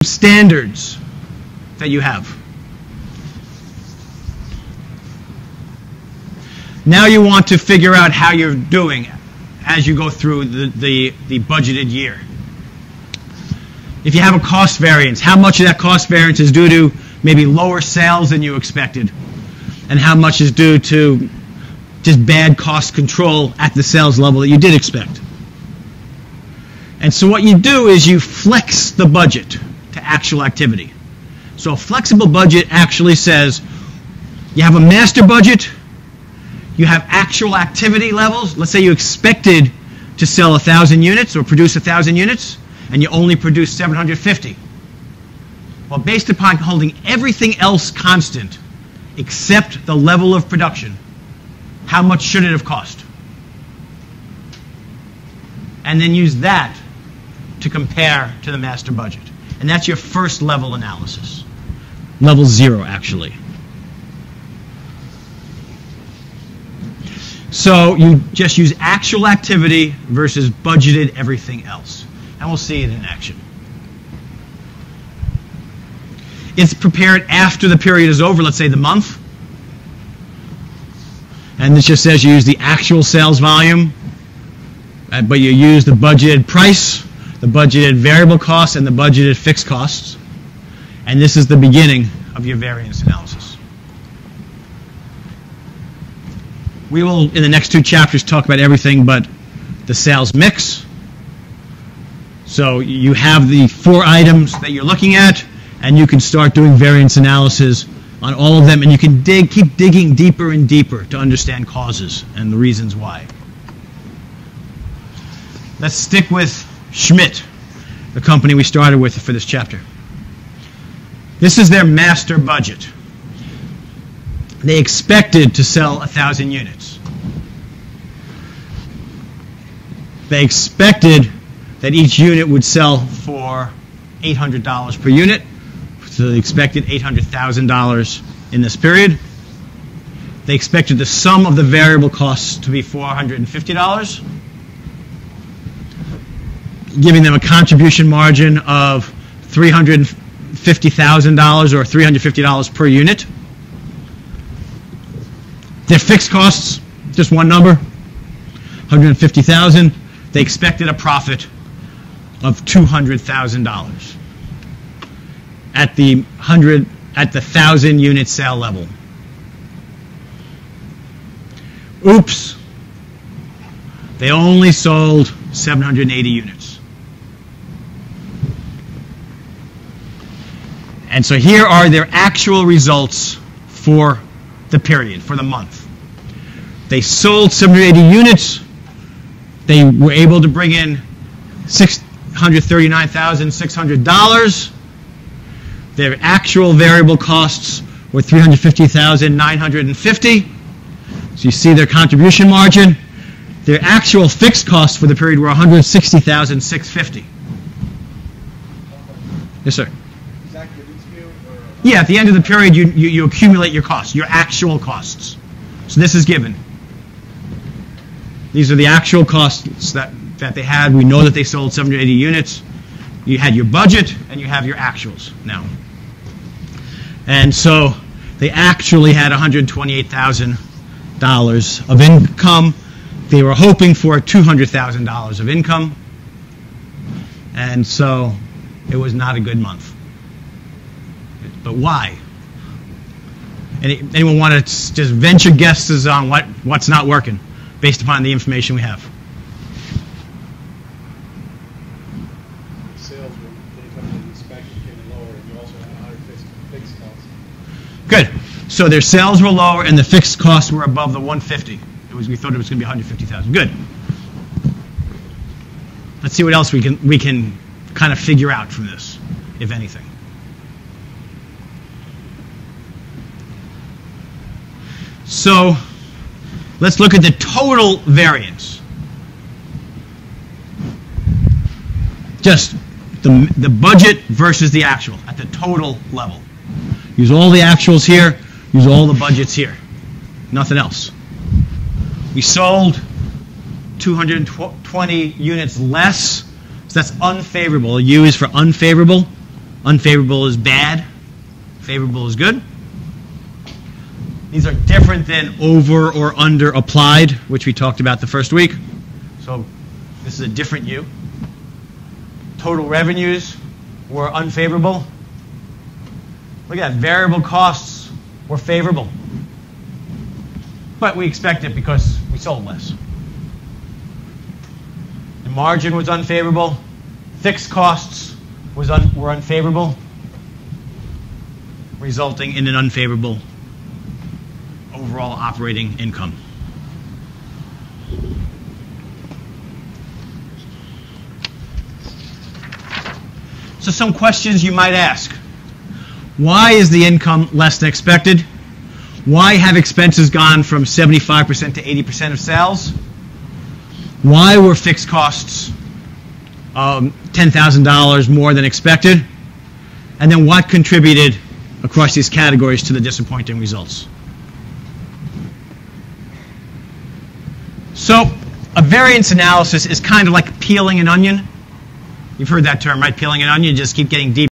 standards that you have. Now you want to figure out how you're doing as you go through the budgeted year. If you have a cost variance, how much of that cost variance is due to maybe lower sales than you expected? And how much is due to just bad cost control at the sales level that you did expect? And so what you do is you flex the budget to actual activity. So a flexible budget actually says you have a master budget, you have actual activity levels. Let's say you expected to sell 1,000 units or produce 1,000 units, and you only produce 750. Well, based upon holding everything else constant except the level of production, how much should it have cost? And then use that to compare to the master budget. And that's your first level analysis. Level 0, actually. So you just use actual activity versus budgeted everything else. And we'll see it in action. It's prepared after the period is over, let's say the month. And this just says you use the actual sales volume, but you use the budgeted price, the budgeted variable costs, and the budgeted fixed costs. And this is the beginning of your variance analysis. We will, in the next 2 chapters, talk about everything but the sales mix. So you have the 4 items that you're looking at, and you can start doing variance analysis on all of them, and you can keep digging deeper and deeper to understand causes and the reasons why. Let's stick with Schmidt, the company we started with for this chapter. This is their master budget. They expected to sell 1,000 units. They expected that each unit would sell for $800 per unit. So they expected $800,000 in this period. They expected the sum of the variable costs to be $450, giving them a contribution margin of $350,000 or $350 per unit. Their fixed costs, just one number, $150,000. They expected a profit of $200,000 at the 1,000 unit sale level. Oops. They only sold 780 units. And so here are their actual results for the period, for the month. They sold 780 units. They were able to bring in $639,600. Their actual variable costs were $350,950. So you see their contribution margin. Their actual fixed costs for the period were $160,650. Yes, sir. Is that given to you? Yeah, at the end of the period, you accumulate your costs, your actual costs. So this is given. These are the actual costs that they had. We know that they sold 780 units. You had your budget, and you have your actuals now. And so they actually had $128,000 of income. They were hoping for $200,000 of income. And so it was not a good month. But why? Anyone want to just venture guesses on what's not working based upon the information we have? Sales were income and inspection came in lower, and you also had higher fixed costs. Good. So their sales were lower, and the fixed costs were above the 150. We thought it was going to be 150,000. Good. Let's see what else we can kind of figure out from this, if anything. So let's look at the total variance. Just the budget versus the actual at the total level. Use all the actuals here, use all the budgets here. Nothing else. We sold 220 units less, so that's unfavorable. U is for unfavorable. Unfavorable is bad. Favorable is good. These are different than over or under applied, which we talked about the first week. So this is a different U. Total revenues were unfavorable. Look at that. Variable costs were favorable. But we expect it because we sold less. The margin was unfavorable. Fixed costs were unfavorable, resulting in an unfavorable overall operating income. So some questions you might ask. Why is the income less than expected? Why have expenses gone from 75% to 80% of sales? Why were fixed costs $10,000 more than expected? And then what contributed across these categories to the disappointing results? So a variance analysis is kind of like peeling an onion. You've heard that term, right? Peeling an onion, you just keep getting deeper.